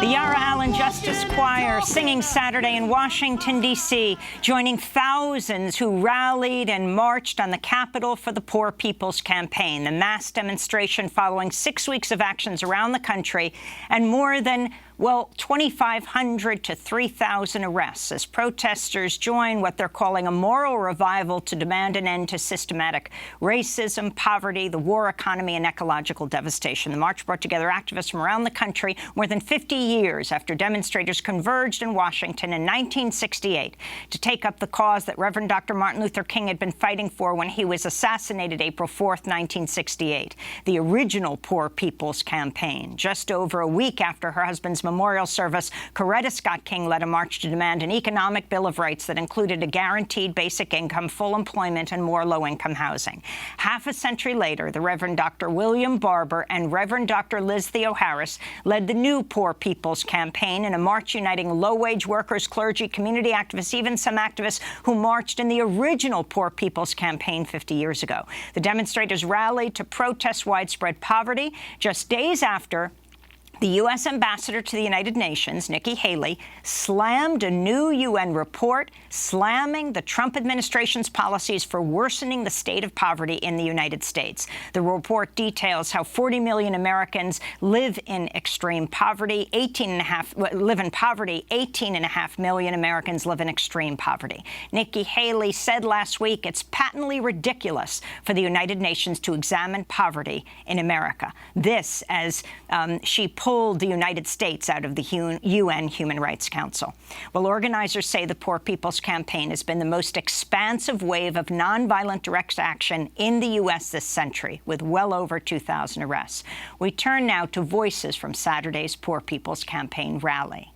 The Yara Allen Justice Choir singing Saturday in Washington, D.C., joining thousands who rallied and marched on the Capitol for the Poor People's Campaign, the mass demonstration following 6 weeks of actions around the country and more than 2,500 to 3,000 arrests as protesters join what they're calling a moral revival to demand an end to systematic racism, poverty, the war economy, and ecological devastation. The march brought together activists from around the country more than 50 years after demonstrators converged in Washington in 1968 to take up the cause that Reverend Dr. Martin Luther King had been fighting for when he was assassinated April 4th, 1968, the original Poor People's Campaign. Just over a week after her husband's memorial service, Coretta Scott King led a march to demand an economic bill of rights that included a guaranteed basic income, full employment, and more low-income housing. Half a century later, the Reverend Dr. William Barber and Reverend Dr. Liz Theo Harris led the new Poor People's Campaign in a march uniting low-wage workers, clergy, community activists, even some activists who marched in the original Poor People's Campaign 50 years ago. The demonstrators rallied to protest widespread poverty just days after the U.S. ambassador to the United Nations, Nikki Haley, slammed a new UN report slamming the Trump administration's policies for worsening the state of poverty in the United States. The report details how 40 million Americans live in extreme poverty, 18.5 million Americans live in extreme poverty. Nikki Haley said last week it's patently ridiculous for the United Nations to examine poverty in America. This as she pulled the United States out of the UN Human Rights Council. Well, organizers say the Poor People's Campaign has been the most expansive wave of nonviolent direct action in the U.S. this century, with well over 2,000 arrests. We turn now to voices from Saturday's Poor People's Campaign rally.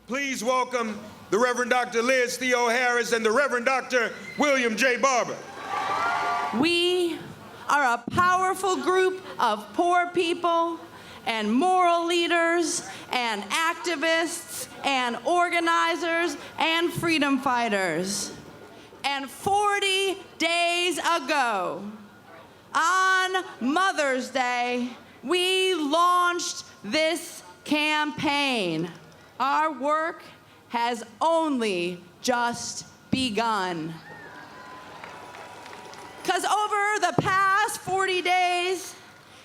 Please welcome the Reverend Dr. Liz Theo Harris and the Reverend Dr. William J. Barber. We are a powerful group of poor people and moral leaders and activists and organizers and freedom fighters. And 40 days ago, on Mother's Day, we launched this campaign. Our work has only just begun. Because over the past 40 days,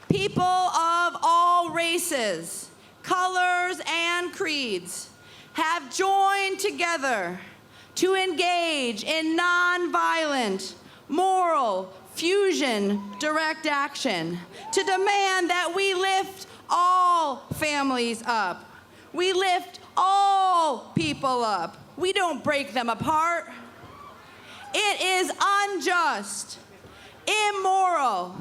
people of all races, colors, and creeds have joined together to engage in nonviolent, moral, fusion, direct action to demand that we lift all families up. We lift all people up. We don't break them apart. It is unjust, immoral,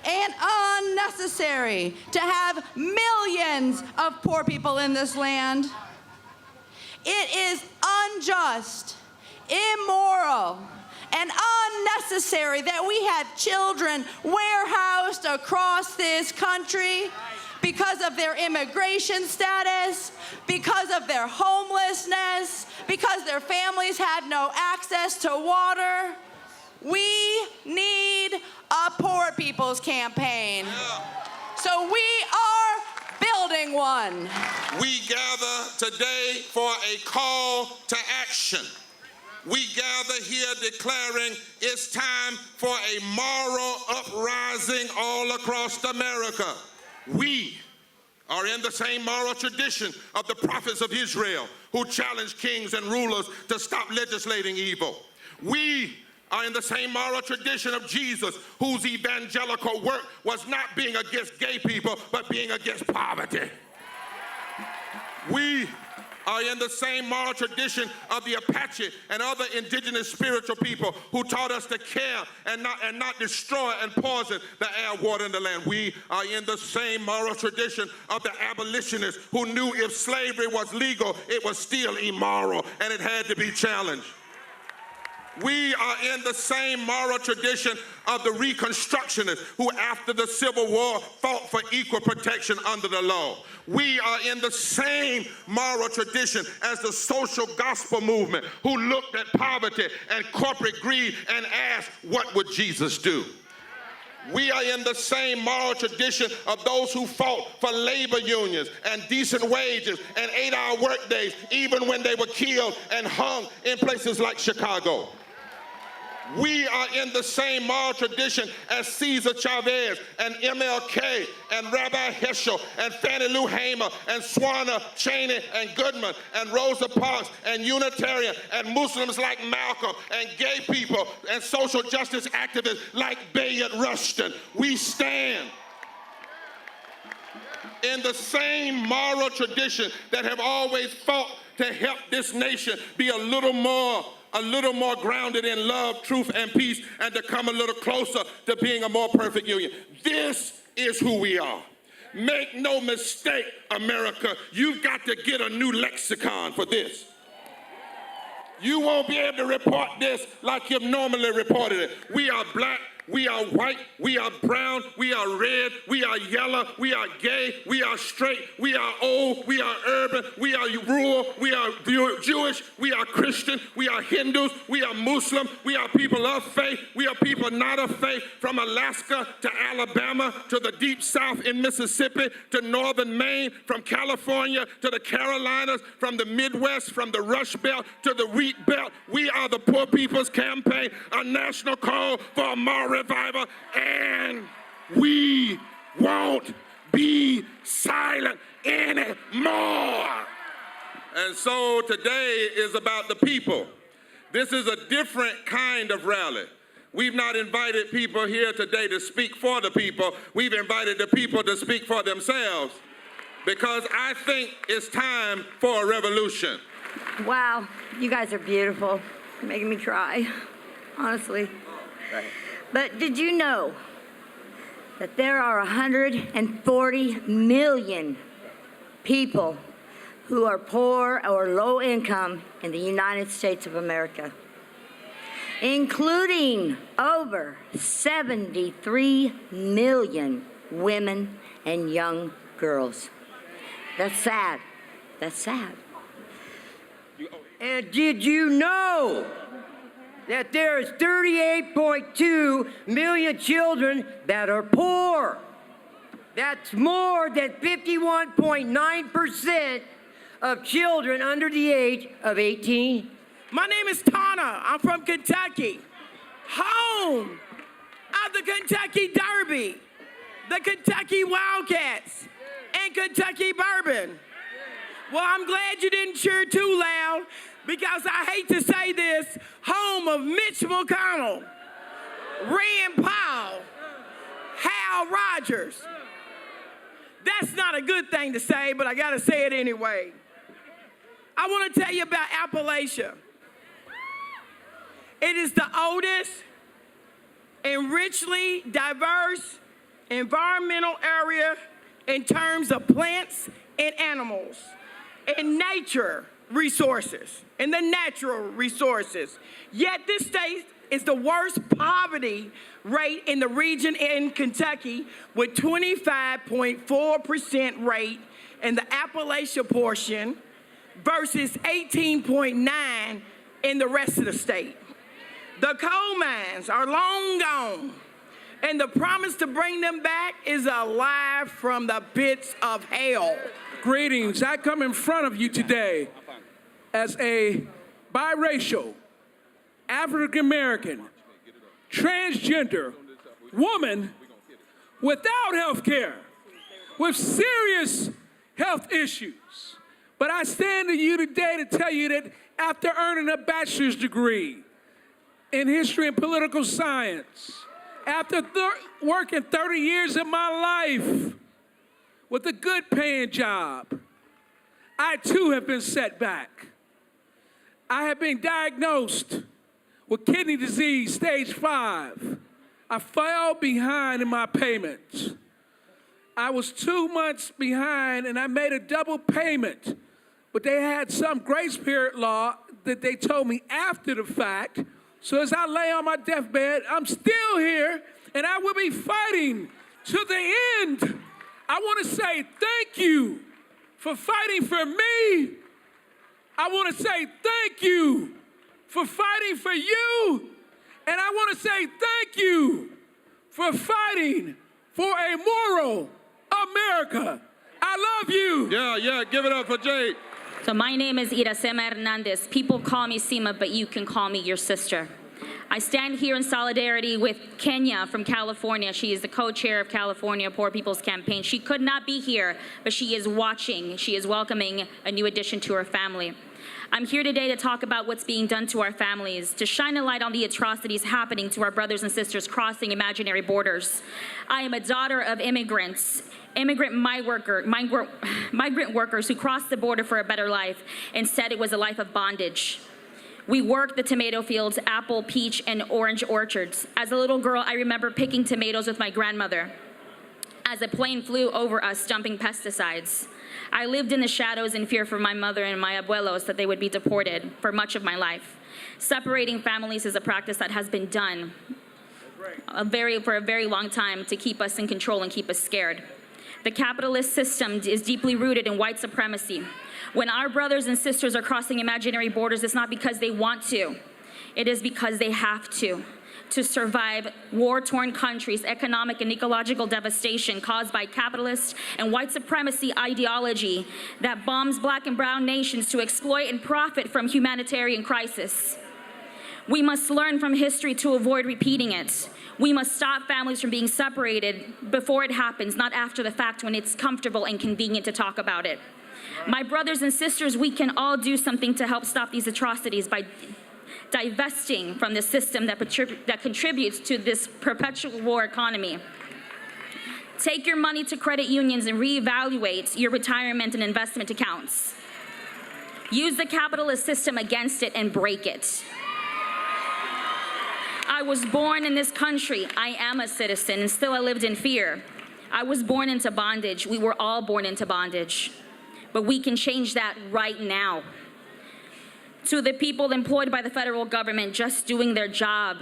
and unnecessary to have millions of poor people in this land. It is unjust, immoral, and unnecessary that we have children warehoused across this country because of their immigration status, because of their homelessness, because their families have no access to water. We need a Poor People's Campaign. So we are building one. We gather today for a call to action. We gather here declaring it's time for a moral uprising all across America. We are in the same moral tradition of the prophets of Israel who challenged kings and rulers to stop legislating evil. We are in the same moral tradition of Jesus, whose evangelical work was not being against gay people, but being against poverty. We are in the same moral tradition of the Apache and other indigenous spiritual people who taught us to care and not destroy and poison the air, water, and the land. We are in the same moral tradition of the abolitionists who knew if slavery was legal, it was still immoral and it had to be challenged. We are in the same moral tradition of the Reconstructionists who, after the Civil War, fought for equal protection under the law. We are in the same moral tradition as the social gospel movement who looked at poverty and corporate greed and asked, what would Jesus do? We are in the same moral tradition of those who fought for labor unions and decent wages and 8-hour workdays, even when they were killed and hung in places like Chicago. We are in the same moral tradition as Cesar Chavez and MLK and Rabbi Heschel and Fannie Lou Hamer and Swana Chaney and Goodman and Rosa Parks and Unitarian and Muslims like Malcolm and gay people and social justice activists like Bayard Rustin. We stand in the same moral tradition that have always fought to help this nation be a little more grounded in love, truth, and peace, and to come a little closer to being a more perfect union. This is who we are. Make no mistake, America, you've got to get a new lexicon for this. You won't be able to report this like you've normally reported it. We are black, we are white, we are brown, we are red, we are yellow, we are gay, we are straight, we are old, we are urban, we are rural, we are Jewish, we are Christian, we are Hindus, we are Muslim, we are people of faith, we are people not of faith, from Alaska to Alabama to the deep south in Mississippi to northern Maine, from California to the Carolinas, from the Midwest, from the Rust Belt to the Wheat Belt. We are the Poor People's Campaign, a national call for a moral revival, and we won't be silent anymore. And so today is about the people. This is a different kind of rally. We've not invited people here today to speak for the people. We've invited the people to speak for themselves, because I think it's time for a revolution. Wow, you guys are beautiful. You're making me cry, honestly. But did you know that there are 140 million people who are poor or low income in the United States of America, including over 73 million women and young girls? That's sad. That's sad. And did you know that there's 38.2 million children that are poor? That's more than 51.9% of children under the age of 18. My name is Tana. I'm from Kentucky, home of the Kentucky Derby, the Kentucky Wildcats, and Kentucky Bourbon. Well, I'm glad you didn't cheer too loud, because I hate to say this, home of Mitch McConnell, Rand Paul, Hal Rogers. That's not a good thing to say, but I gotta say it anyway. I wanna tell you about Appalachia. It is the oldest and richly diverse environmental area in terms of plants and animals and nature resources and the natural resources. Yet this state is the worst poverty rate in the region in Kentucky, with 25.4% rate in the Appalachia portion versus 18.9% in the rest of the state. The coal mines are long gone, and the promise to bring them back is a lie from the pits of hell. Greetings. I come in front of you today as a biracial, African-American, transgender woman without health care, with serious health issues. But I stand to you today to tell you that after earning a bachelor's degree in history and political science, after working 30 years of my life with a good paying job, I too have been set back. I have been diagnosed with kidney disease, stage 5. I fell behind in my payments. I was 2 months behind and I made a double payment, but they had some grace period law that they told me after the fact. So as I lay on my deathbed, I'm still here and I will be fighting to the end. I want to say thank you for fighting for me. I want to say thank you for fighting for you. And I want to say thank you for fighting for a moral America. I love you. Yeah, give it up for Jade. So my name is Iracema Hernandez. People call me Sima, but you can call me your sister. I stand here in solidarity with Kenya from California. She is the co-chair of California Poor People's Campaign. She could not be here, but she is watching. She is welcoming a new addition to her family. I'm here today to talk about what's being done to our families, to shine a light on the atrocities happening to our brothers and sisters crossing imaginary borders. I am a daughter of immigrants, migrant workers who crossed the border for a better life and said it was a life of bondage. We worked the tomato fields, apple, peach, and orange orchards. As a little girl, I remember picking tomatoes with my grandmother as a plane flew over us dumping pesticides. I lived in the shadows in fear for my mother and my abuelos that they would be deported for much of my life. Separating families is a practice that has been done for a very long time to keep us in control and keep us scared. The capitalist system is deeply rooted in white supremacy. When our brothers and sisters are crossing imaginary borders, it's not because they want to. It is because they have to survive war-torn countries, economic and ecological devastation caused by capitalist and white supremacy ideology that bombs black and brown nations to exploit and profit from humanitarian crisis. We must learn from history to avoid repeating it. We must stop families from being separated before it happens, not after the fact when it's comfortable and convenient to talk about it. My brothers and sisters, we can all do something to help stop these atrocities by divesting from the system that contributes to this perpetual war economy. Take your money to credit unions and reevaluate your retirement and investment accounts. Use the capitalist system against it and break it. I was born in this country. I am a citizen, and still I lived in fear. I was born into bondage. We were all born into bondage. But we can change that right now. To the people employed by the federal government just doing their job,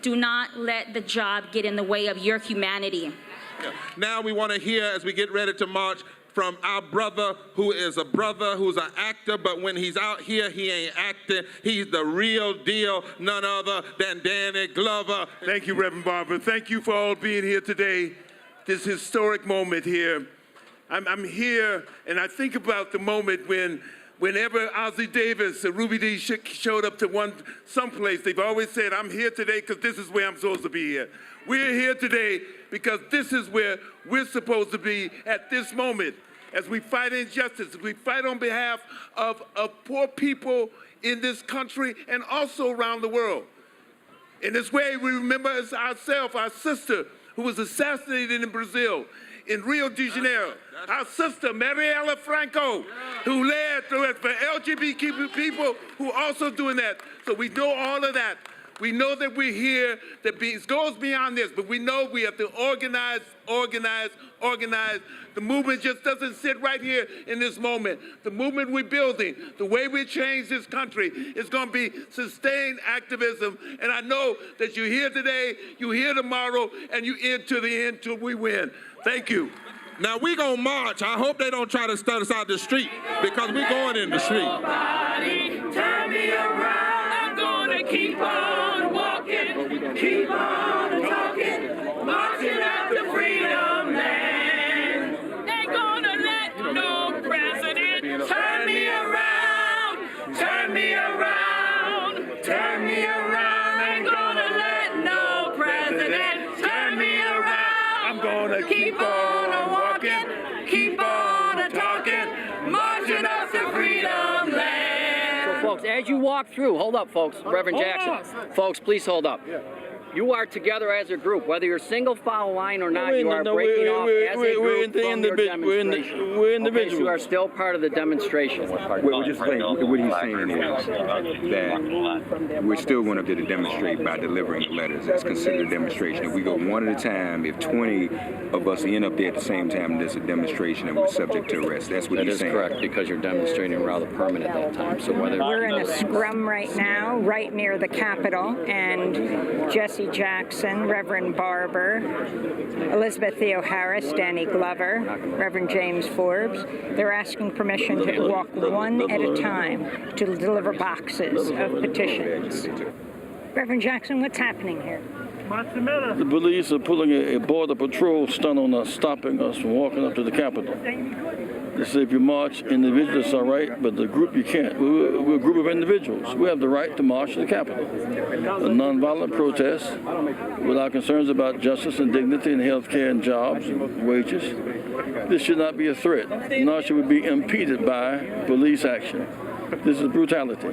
do not let the job get in the way of your humanity. Now we want to hear, as we get ready to march, from our brother who is a brother, who's an actor, but when he's out here, he ain't acting. He's the real deal, none other than Danny Glover. Thank you, Reverend Barber. Thank you for all being here today, this historic moment here. I'm here, and I think about the moment whenever Ozzie Davis or Ruby Dee showed up to someplace, they've always said, I'm here today because this is where I'm supposed to be here. We're here today because this is where we're supposed to be at this moment as we fight injustice, as we fight on behalf of poor people in this country and also around the world. In this way, we remember ourselves, our sister who was assassinated in Brazil, in Rio de Janeiro, our sister Marielle Franco, who led through it for LGBT people who also doing that. So we know all of that. We know that we're here, that it goes beyond this, but we know we have to organize. The movement just doesn't sit right here in this moment. The movement we're building, the way we change this country, is going to be sustained activism. And I know that you're here today, you're here tomorrow, and you're in to the end till we win. Thank you. Now we gonna march. I hope they don't try to start us out the street because we're going in the street. Nobody turn me around. I'm gonna keep on walking, keep on talking, marching out the freedom land. Ain't gonna let no president turn me around, turn me around, turn me around. Ain't gonna let no president turn me around. I'm gonna keep on walking, keep on talking, marching up the freedom land. So folks, as you walk through, hold up folks, Reverend Jackson. Folks, please hold up. You are together as a group, whether you're single file line or not, you are breaking off as a group from your demonstration. We're individuals. Okay, so you are still part of the demonstration. We're just saying, what he's saying is that we're still going to be able to demonstrate by delivering the letters. It's considered a demonstration. If we go one at a time, if 20 of us end up there at the same time, there's a demonstration and we're subject to arrest. That's what he's saying. That is correct, because you're demonstrating rather permanent at that time. So whether we're in a scrum right now, right near the Capitol, and Jesse Jackson, Reverend Barber, Elizabeth Theo Harris, Danny Glover, Reverend James Forbes. They're asking permission to walk one at a time to deliver boxes of petitions. Reverend Jackson, what's happening here? the police are pulling a border patrol stunt on us, stopping us from walking up to the Capitol. They say if you march individually, it's all right, but the group you can't. We're a group of individuals. We have the right to march to the Capitol. A nonviolent protest with our concerns about justice and dignity and health care and jobs and wages. This should not be a threat, nor should we be impeded by police action. This is brutality.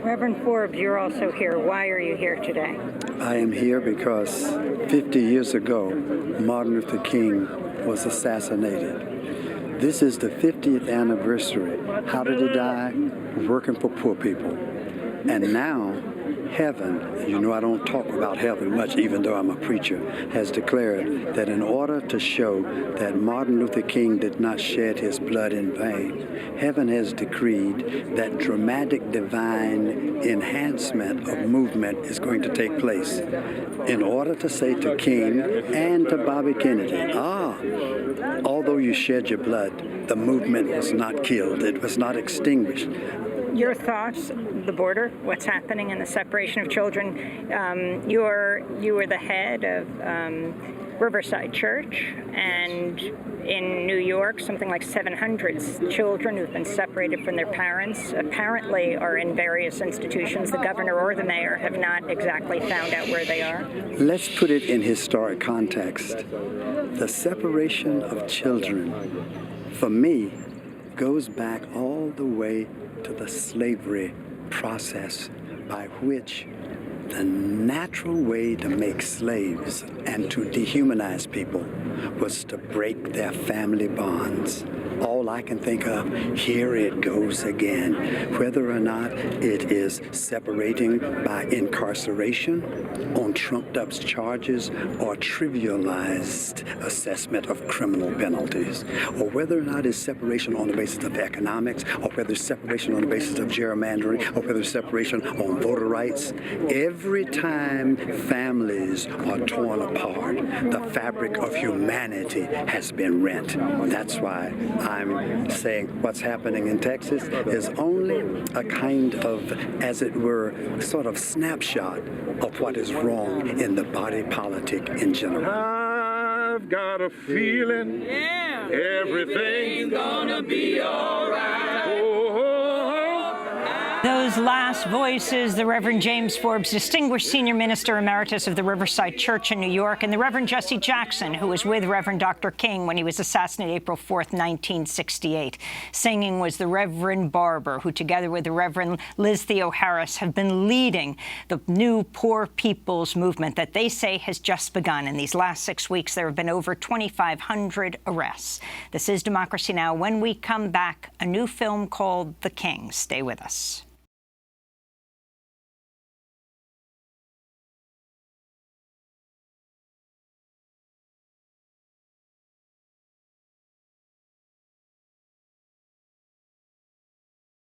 Reverend Forbes, you're also here. Why are you here today? I am here because 50 years ago, Martin Luther King was assassinated. This is the 50th anniversary. How did he die? Working for poor people. And now, heaven, you know I don't talk about heaven much, even though I'm a preacher, has declared that in order to show that Martin Luther King did not shed his blood in vain, heaven has decreed that dramatic divine enhancement of movement is going to take place in order to say to King and to Bobby Kennedy, although you shed your blood, the movement was not killed, it was not extinguished. Your thoughts, the border, what's happening in the separation of children. You were the head of Riverside Church, and in New York, something like 700 children who've been separated from their parents apparently are in various institutions. The governor or the mayor have not exactly found out where they are. Let's put it in historic context. The separation of children, for me, goes back all the way to the slavery process by which the natural way to make slaves and to dehumanize people was to break their family bonds. All I can think of, here it goes again. Whether or not it is separating by incarceration on trumped-up charges or trivialized assessment of criminal penalties, or whether or not it's separation on the basis of economics, or whether it's separation on the basis of gerrymandering, or whether it's separation on voter rights. Every time families are torn apart, the fabric of humanity has been rent. That's why I'm saying what's happening in Texas is only a kind of, as it were, sort of snapshot of what is wrong in the body politic in general. I've got a feeling everything's gonna be all right. Those last voices, the Reverend James Forbes, Distinguished Senior Minister Emeritus of the Riverside Church in New York, and the Reverend Jesse Jackson, who was with Reverend Dr. King when he was assassinated April 4th, 1968. Singing was the Reverend Barber, who together with the Reverend Liz Theo Harris have been leading the new Poor People's Movement that they say has just begun. In these last 6 weeks, there have been over 2,500 arrests. This is Democracy Now! When we come back, a new film called The King. Stay with us.